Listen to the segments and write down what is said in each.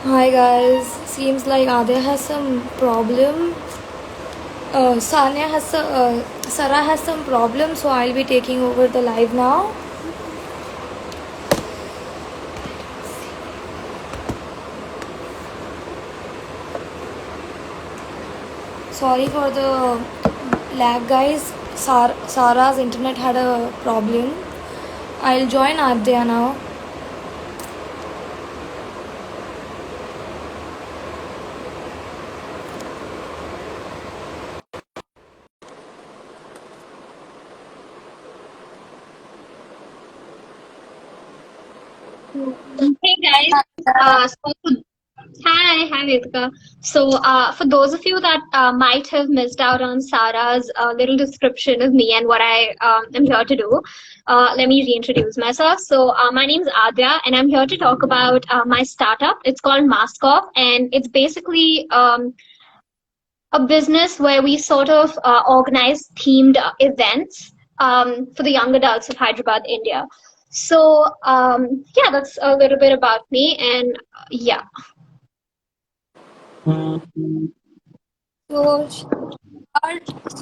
Hi guys, seems like Aadhyaa has some problem. Sarah has some problem, so I'll be taking over the live now. Sorry for the lag, guys. Sarah's internet had a problem. I'll join Aadhyaa now. Hey guys, hi Vedika. For those of you that might have missed out on Sarah's little description of me and what I am here to do, let me reintroduce myself. My name is Aadhyaa, and I'm here to talk about my startup. It's called Mask Off, and it's basically a business where we sort of organize themed events for the young adults of Hyderabad, India. Yeah, that's a little bit about me, and yeah. So,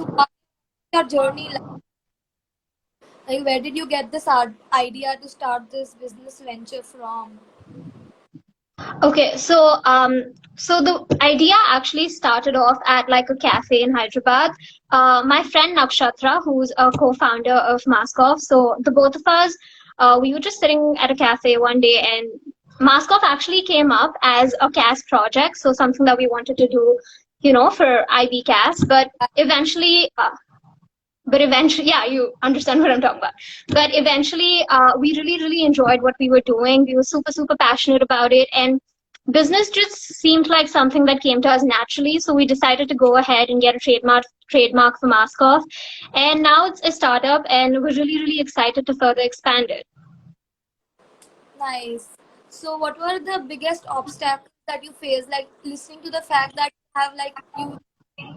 what your journey like? Where did you get this idea to start this business venture from? Okay, so the idea actually started off at like a cafe in Hyderabad. My friend Nakshatra, who's a co-founder of Maskoff, so the both of us, we were just sitting at a cafe one day, and Maskoff actually came up as a CAS project, so something that we wanted to do, for IB CAS, but eventually, yeah, you understand what I'm talking about. But eventually, we really, really enjoyed what we were doing. We were super, super passionate about it. And business just seemed like something that came to us naturally. So we decided to go ahead and get a trademark for Maskoff. And now it's a startup, and we're really, really excited to further expand it. Nice. So, what were the biggest obstacles that you faced? Like listening to the fact that you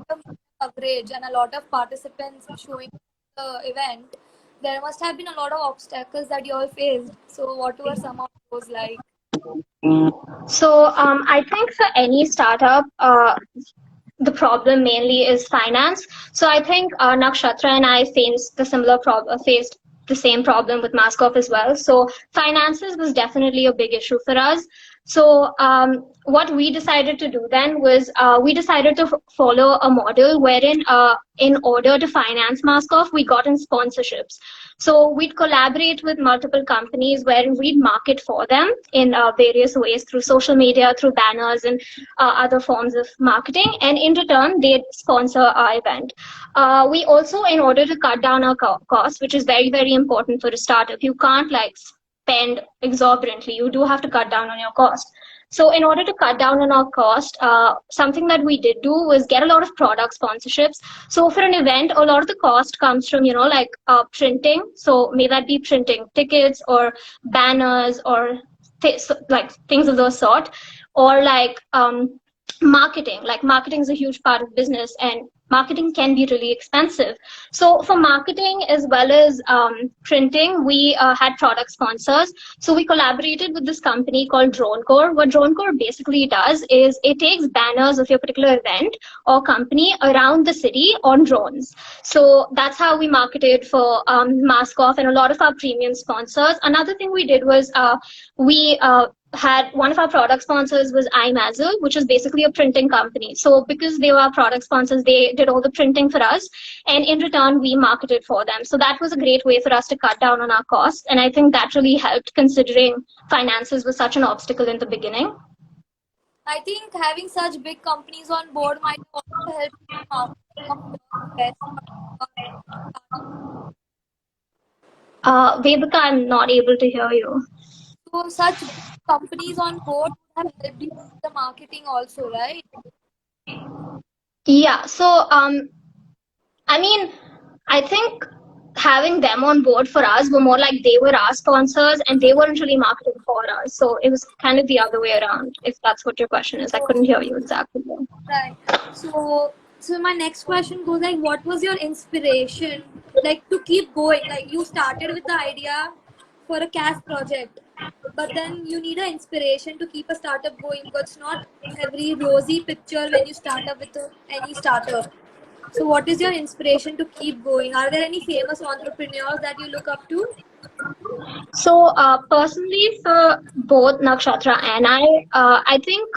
have coverage and a lot of participants showing the event, there must have been a lot of obstacles that you all faced. So, what were some of those like? I think for any startup, the problem mainly is finance. So I think Nakshatra and I faced the same problem with Maskov as well. So finances was definitely a big issue for us. What we decided to do then was we decided to follow a model wherein, in order to finance Maskov, we got in sponsorships. So we'd collaborate with multiple companies wherein we'd market for them in various ways through social media, through banners, and other forms of marketing. And in return, they'd sponsor our event. We also, in order to cut down our costs, which is very, very important for a startup, you can't like spend exorbitantly. You do have to cut down on your cost. So in order to cut down on our cost, something that we did do was get a lot of product sponsorships. So for an event, a lot of the cost comes from, printing. So may that be printing tickets or banners or like things of those sort, or marketing. Like marketing is a huge part of business, and marketing can be really expensive. So for marketing as well as printing, we had product sponsors. So we collaborated with this company called DroneCore. What DroneCore basically does is it takes banners of your particular event or company around the city on drones. So that's how we marketed for Mask Off and a lot of our premium sponsors. Another thing we did was we had one of our product sponsors was iMazzle, which is basically a printing company. So because they were our product sponsors, they did all the printing for us, and in return, we marketed for them. So that was a great way for us to cut down on our costs, and I think that really helped, considering finances was such an obstacle in the beginning. I think having such big companies on board might also help you market some of your best. Vedika, I'm not able to hear you. So, such big companies on board would have helped you with the marketing also, right? Yeah, I mean, I think having them on board for us were more like they were our sponsors and they weren't really marketing for us. So it was kind of the other way around, if that's what your question is. I couldn't hear you exactly. Right. So my next question goes like, what was your inspiration, like to keep going? Like you started with the idea for a CAS project. but then you need an inspiration to keep a startup going, because it's not every rosy picture when you start up with any startup. So what is your inspiration to keep going? Are there any famous entrepreneurs that you look up to? So, personally, for both Nakshatra and I think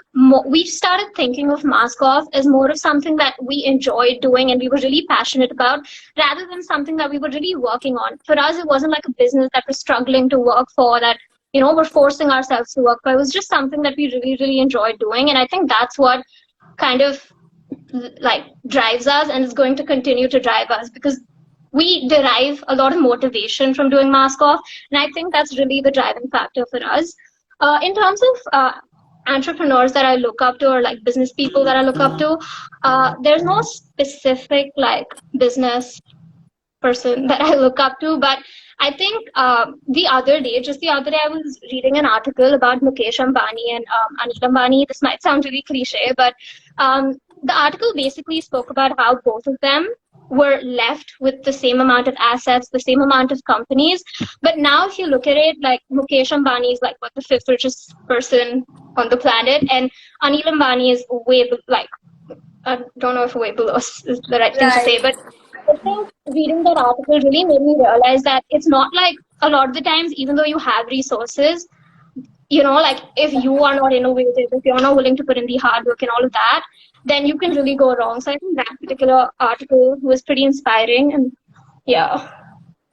we started thinking of Mask Off as more of something that we enjoyed doing and we were really passionate about, rather than something that we were really working on. For us, it wasn't like a business that we're struggling to work for, that, we're forcing ourselves to work for. It was just something that we really, really enjoyed doing. And I think that's what kind of like drives us and is going to continue to drive us, because we derive a lot of motivation from doing Mask Off, and I think that's really the driving factor for us. In terms of entrepreneurs that I look up to, or like business people that I look up to, there's no specific like business person that I look up to. But I think just the other day, I was reading an article about Mukesh Ambani and Anil Ambani. This might sound really cliche, but the article basically spoke about how both of them were left with the same amount of assets, the same amount of companies. But now, if you look at it, like Mukesh Ambani is like what, the fifth richest person on the planet, and Anil Ambani is like, I don't know if way below is the right thing to say, Right. but I think reading that article really made me realize that it's not like a lot of the times, even though you have resources, like if you are not innovative, if you're not willing to put in the hard work and all of that, then you can really go wrong. So I think that particular article was pretty inspiring. And yeah.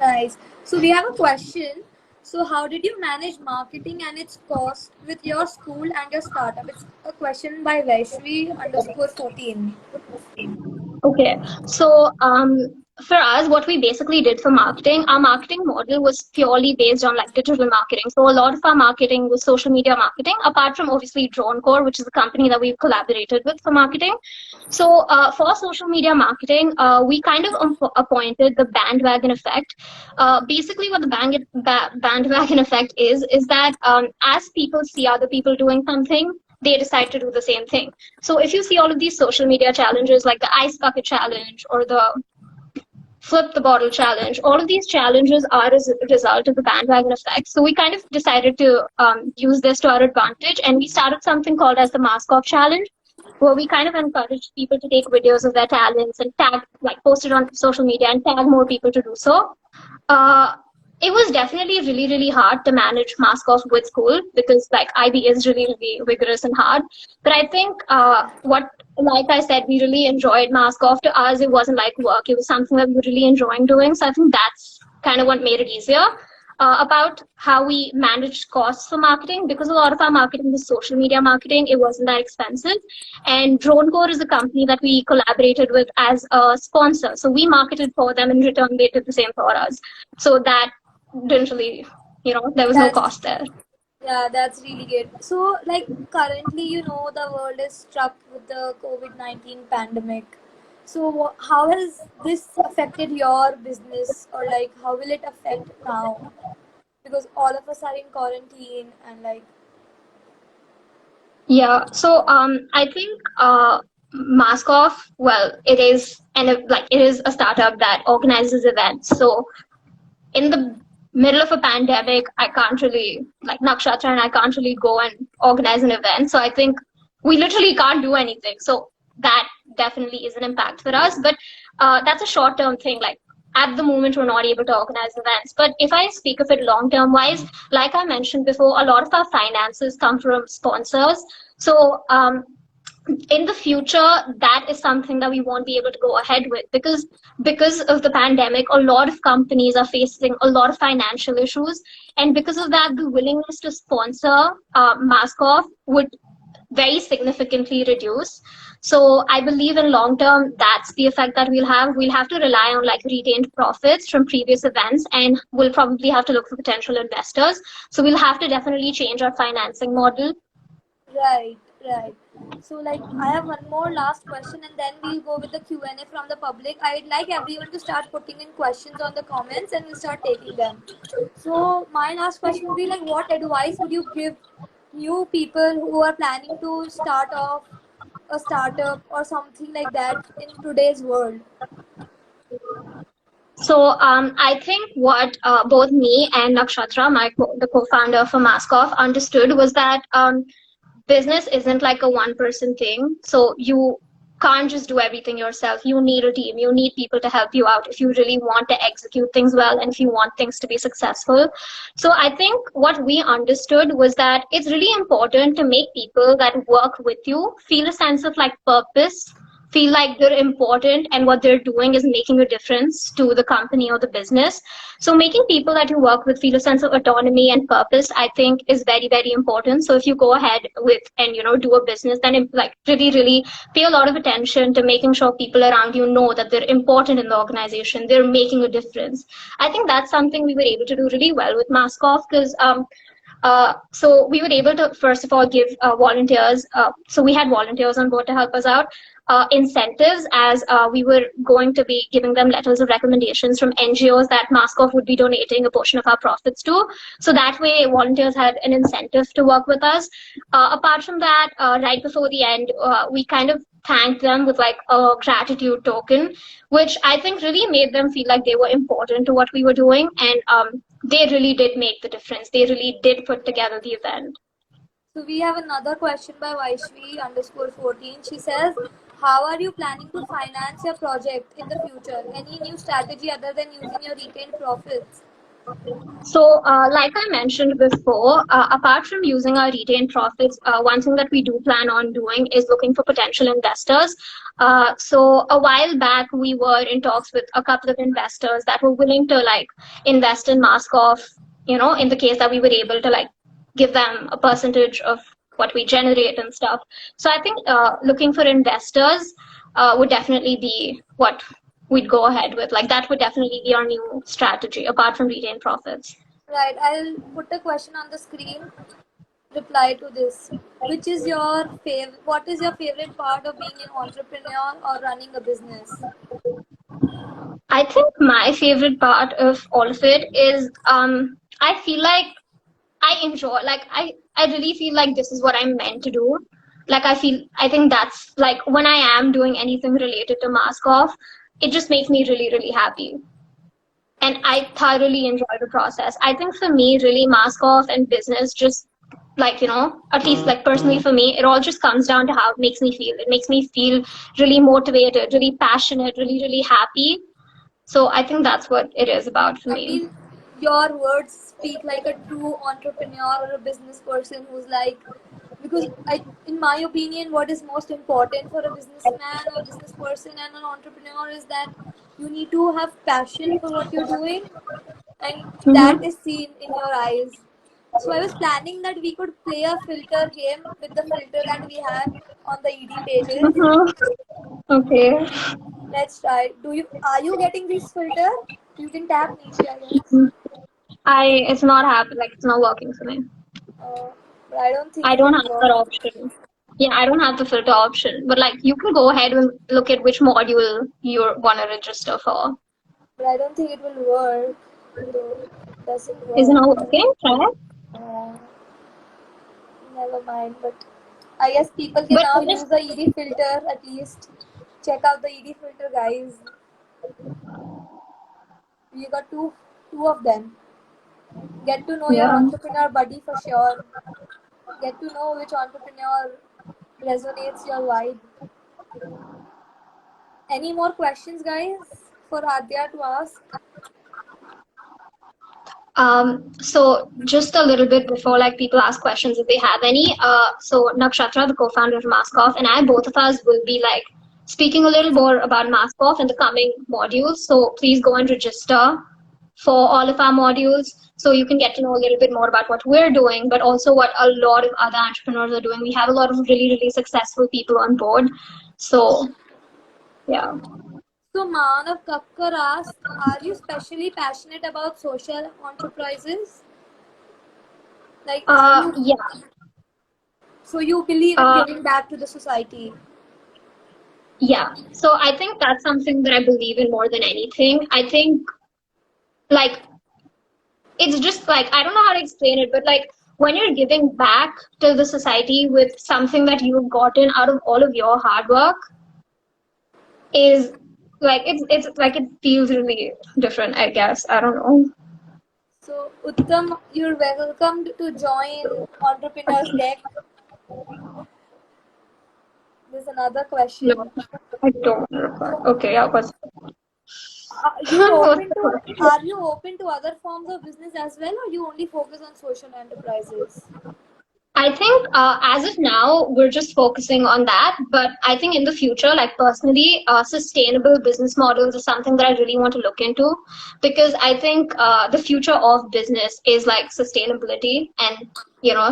Nice. So we have a question. So how did you manage marketing and its cost with your school and your startup? It's a question by Vaishvi underscore 14. Okay, so for us, what we basically did for marketing, our marketing model was purely based on like digital marketing. So a lot of our marketing was social media marketing, apart from obviously DroneCore, which is a company that we've collaborated with for marketing. So for social media marketing, we kind of appointed the bandwagon effect. Basically, what the bandwagon effect is that as people see other people doing something, they decide to do the same thing. So if you see all of these social media challenges like the ice bucket challenge or the flip the bottle challenge, all of these challenges are as a result of the bandwagon effect. So we kind of decided to use this to our advantage, and we started something called as the Mask Off challenge, where we kind of encouraged people to take videos of their talents and tag, like post it on social media and tag more people to do so. Uh, it was definitely really, really hard to manage Mask Off with school, because like IB is really, really rigorous and hard. But I think like I said, we really enjoyed Mask Off. To us, it wasn't like work. It was something that we were really enjoying doing. So I think that's kind of what made it easier. About how we managed costs for marketing, because a lot of our marketing was social media marketing, it wasn't that expensive. And DroneCore is a company that we collaborated with as a sponsor. So we marketed for them, in return, they did the same for us. So that didn't really, there was no That's cost there. Yeah, that's really good. So, like, currently, the world is struck with the COVID-19 pandemic. So, how has this affected your business, or like, how will it affect now? Because all of us are in quarantine, and like, Yeah. So I think Mask Off, well, it is a startup that organizes events. So in the middle of a pandemic, I can't really, like Nakshatra and I can't really go and organize an event. So I think we literally can't do anything. So that definitely is an impact for us. But that's a short term thing. Like at the moment, we're not able to organize events. But if I speak of it long term wise, like I mentioned before, a lot of our finances come from sponsors. So in the future, that is something that we won't be able to go ahead with, because of the pandemic, a lot of companies are facing a lot of financial issues, and because of that, the willingness to sponsor Mask Off would very significantly reduce. So I believe in long term, that's the effect that we'll have. We'll have to rely on like retained profits from previous events, and we'll probably have to look for potential investors. So we'll have to definitely change our financing model. right, right. So, like, I have one more last question, and then we'll go with the Q&A from the public. I'd like everyone to start putting in questions on the comments, and we'll start taking them. So, my last question would be like, what advice would you give new people who are planning to start off a startup or something like that in today's world? I think what both me and Nakshatra, the co-founder for Maskoff, understood was that business isn't like a one person thing. So you can't just do everything yourself. You need a team. You need people to help you out if you really want to execute things well and if you want things to be successful. So I think what we understood was that it's really important to make people that work with you feel a sense of like purpose, feel like they're important and what they're doing is making a difference to the company or the business. So making people that you work with feel a sense of autonomy and purpose, I think, is very, very important. So if you go ahead with and do a business, then like really, really pay a lot of attention to making sure people around you know that they're important in the organization, they're making a difference. I think that's something we were able to do really well with Maskoff because so we were able to first of all give volunteers. So we had volunteers on board to help us out. Incentives as we were going to be giving them letters of recommendations from NGOs that Maskoff would be donating a portion of our profits to. So that way, volunteers had an incentive to work with us. Apart from that, right before the end, we kind of thanked them with like a gratitude token, which I think really made them feel like they were important to what we were doing. And they really did make the difference. They really did put together the event. So we have another question by Vaishvi underscore 14. She says, how are you planning to finance your project in the future? Any new strategy other than using your retained profits? So, like I mentioned before, apart from using our retained profits, one thing that we do plan on doing is looking for potential investors. So, a while back, we were in talks with a couple of investors that were willing to like invest in Maskoff, in the case that we were able to like give them a percentage of what we generate and stuff. So, I think looking for investors would definitely be what we'd go ahead with. Like that would definitely be our new strategy apart from retained profits. Right, I'll put a question on the screen. Reply to this. Which is your what is your favorite part of being an entrepreneur or running a business? I think my favorite part of all of it is I feel like I enjoy like I really feel like this is what I'm meant to do. Like I think that's like when I am doing anything related to mask off, it just makes me really, really happy. And I thoroughly enjoy the process. I think for me, really, mask off and business just like, at least like personally for me, it all just comes down to how it makes me feel. It makes me feel really motivated, really passionate, really, really happy. So I think that's what it is about for I me. mean, your words speak like a true entrepreneur or a business person who's like, because in my opinion, what is most important for a businessman or business person and an entrepreneur is that you need to have passion for what you're doing, and that Mm-hmm. is seen in your eyes. So I was planning that we could play a filter game with the filter that we have on the ED pages. Mm-hmm. Okay. Let's try. Are you getting this filter? You can tap Nishi, I guess. It's not happening, like it's not working for me. Uh, but I don't think I it don't will have that work. option. Yeah, I don't have the filter option. But like you can go ahead and look at which module you want to register for. But I don't think it will work. Though it doesn't Is it work. not working? Try it. Uh, Never mind. But I guess people can But now it is use the ED filter at least. Check out the ED filter, guys. We got two of them. Get to know your yeah. entrepreneur buddy for sure. Get to know which entrepreneur resonates your vibe. Any more questions, guys, for Aadhyaa to ask? So just a little bit before like people ask questions if they have any. So Nakshatra, the co-founder of Maskoff, and I, both of us will be like speaking a little more about Maskoff in the coming modules. So please go and register for all of our modules so you can get to know a little bit more about what we're doing, but also what a lot of other entrepreneurs are doing. We have a lot of really, really successful people on board. So yeah. So Manav Kakkar asked, are you specially passionate about social enterprises? Like, are you, Yeah. so you believe in Uh, giving back to the society? yeah. So I think that's something that I believe in more than anything. I think like it's just like I don't know how to explain it, but like when you're giving back to the society with something that you've gotten out of all of your hard work is Like it's like it feels really different, I guess. I don't know. So, Uttam, you're welcome to join Entrepreneurs Deck. There's another No, question. I don't recall. So, Okay, yeah, what's you're what's open the to, question? are you open to other forms of business as well, or you only focus on social enterprises? I think as of now, we're just focusing on that. But I think in the future, like personally, sustainable business models is something that I really want to look into because I think the future of business is like sustainability and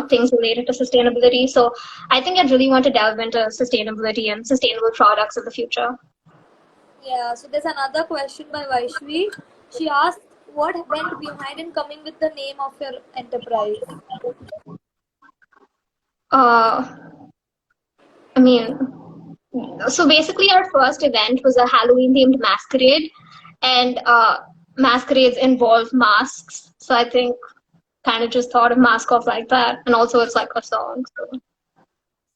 things related to sustainability. So I think I'd really want to delve into sustainability and sustainable products in the future. Yeah, so there's another question by Vaishvi. She asked, what went behind in coming with the name of your enterprise? Uh, I mean, so basically, our first event was a Halloween themed masquerade, and masquerades involve masks. So I think kind of just thought of mask off like that, and also it's like a song. So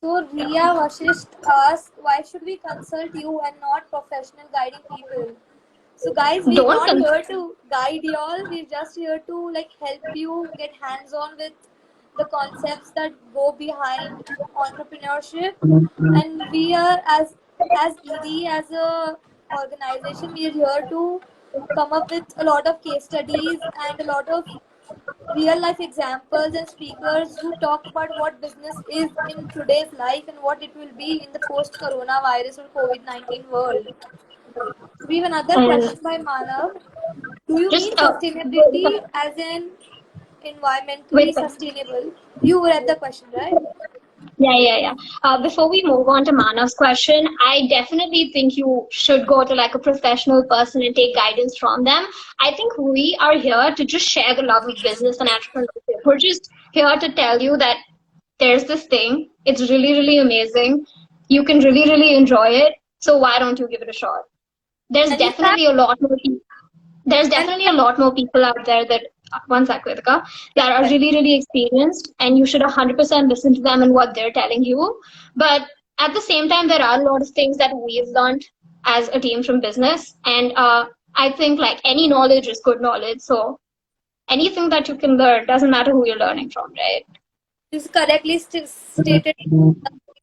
So Riya Vashisht asked, why should we consult you and not professional guiding people? So guys, we're don't not con- here to guide y'all. We're just here to like help you get hands-on with the concepts that go behind entrepreneurship. And we are as ED as a organization, we are here to come up with a lot of case studies and a lot of real life examples and speakers who talk about what business is in today's life and what it will be in the post coronavirus or COVID-19 world. We have another and question by Manav. Do you just mean sustainability as in environmentally wait. sustainable? You read the question, right? Yeah. Before we move on to Manav's question, I definitely think you should go to like a professional person and take guidance from them. I think we are here to just share the love of business and entrepreneurship. We're just here to tell you that there's this thing. It's really, really amazing. You can really, really enjoy it. So why don't you give it a shot? There's And you have definitely a lot more people there's and definitely a lot more people out there that one sec, Kritika, that are right. really, really experienced, and you should 100% listen to them and what they're telling you. But at the same time, there are a lot of things that we've learned as a team from business, and I think like any knowledge is good knowledge. So anything that you can learn doesn't matter who you're learning from, right? This is correctly stated.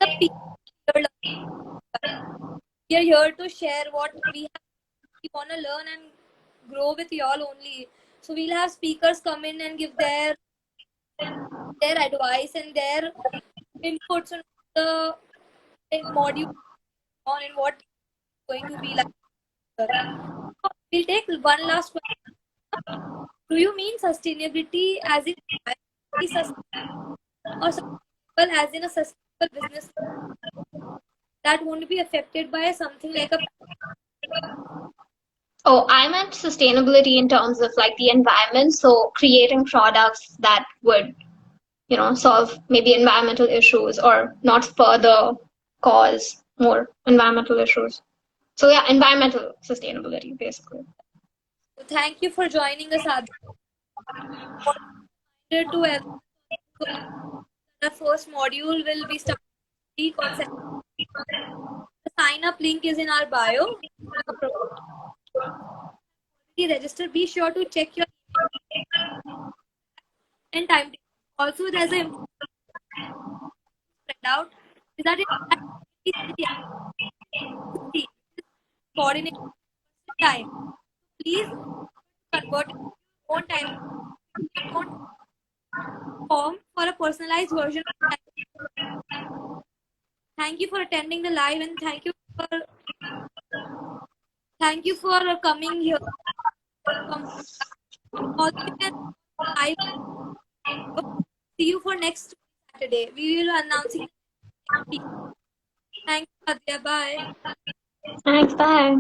The people we are here to share what we have. We want to learn and grow with y'all only. So we'll have speakers come in and give their advice and their inputs on the module on and what it's going to be like. So we'll take one last question. Do you mean sustainability as in environmentally sustainable or sustainable as in a sustainable business that won't be affected by something like a Oh, I meant sustainability in terms of like the environment. So creating products that would solve maybe environmental issues or not further cause more environmental issues. So yeah, environmental sustainability basically. so thank you for joining us, Aadhyaa. Reminder to everyone, the first module will be starting week on September. The sign up link is in our bio. Already registered. Be sure to check your and time. Also, there's a spread out is that it coordinate time. Please convert your own time your own form for a personalized version of time. Thank you for attending the live and thank you for coming here. Also, you can live. See you for next Saturday. We will be announcing next week. Thank you, Aadhyaa. Bye. Thanks, bye.